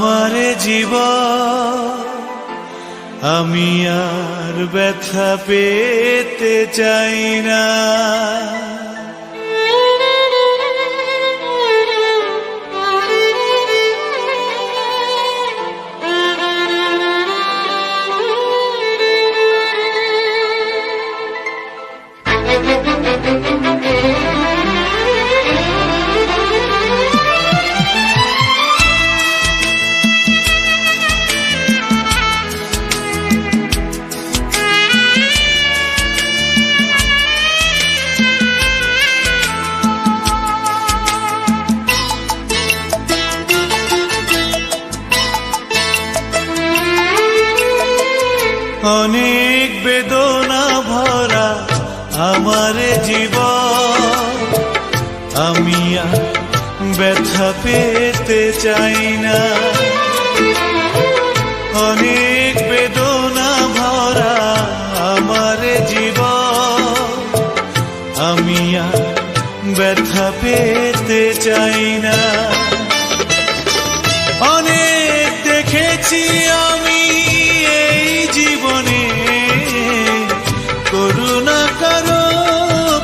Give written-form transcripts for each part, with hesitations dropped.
আমারে জীবন আমি আর ব্যথা পেতে চাই না। অনেক বেদনা ভরা আমার জীবন আমি আর ব্যথা পেতে চাই না। অনেক বেদনা ভরা আমার জীবন আমি আর ব্যথা পেতে চাই না। অনেক দেখেছি আমি এই জীবনে, করুণা কারো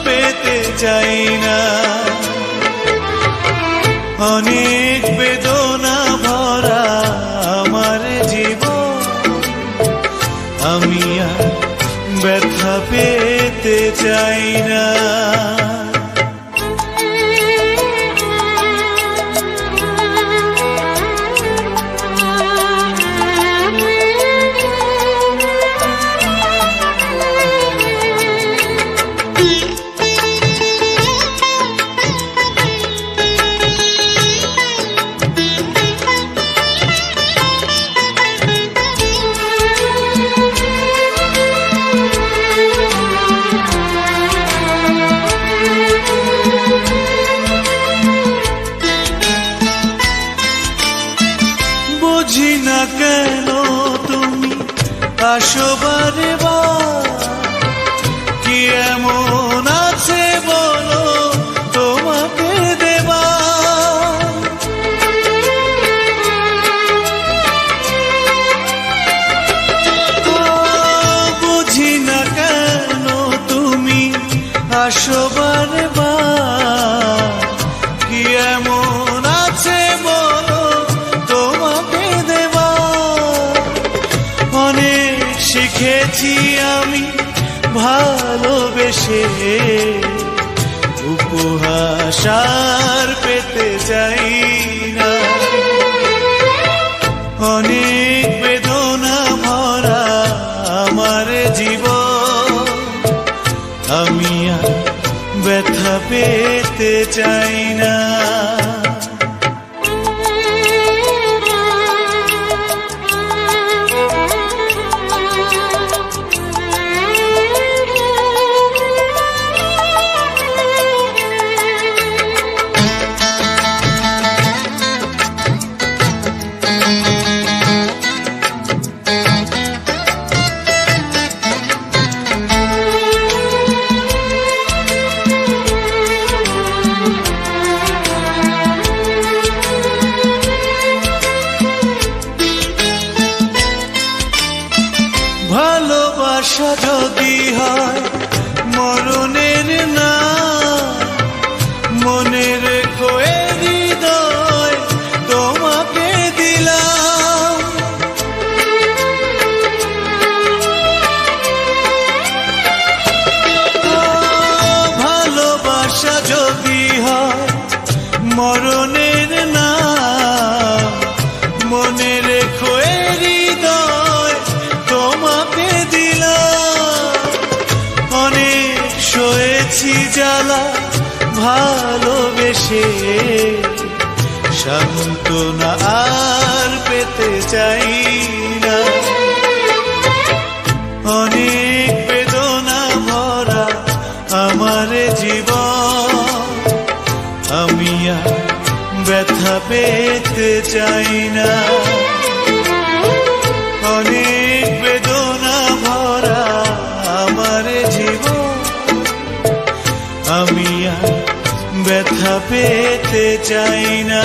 পেতে চাই না। অনেক বেদনা ভরা আমার জীবন আমি আর ব্যথা পেতে চাই না। বুঝি না কেন তুমি আসো বারে বার, কি এমন আছে বলো তোমাকে দেবা। বুঝি না কেন তুমি আসো বারে বার, কি এমন আছে বলো তোমাকে দেবা। অনেক শিখেছি আমি ভালোবেসে, উপহাস আর পেতে চাই না। অনেক বেদনা ভরা আমার জীবন আমি আর ব্যথা পেতে চাই না। ভালোবাসা যদি হয় মরণের না, মনে রেখো এ হৃদয় তোমাকে দিলাম। ভালোবাসা যদি হয় মরণের না, মনে রেখো এ হৃদয় তোমাকে দিলাম। অনেক সয়েছি জ্বালা ভালোবেসে, সান্ত্বনা আর পেতে চাই না। অনেক বেদনা ভরা আমার জীবন আমি আর ব্যথা পেতে চাই না। অনেক বেদনা ভরা আমার জীবন আমি আর ব্যথা পেতে চাই না।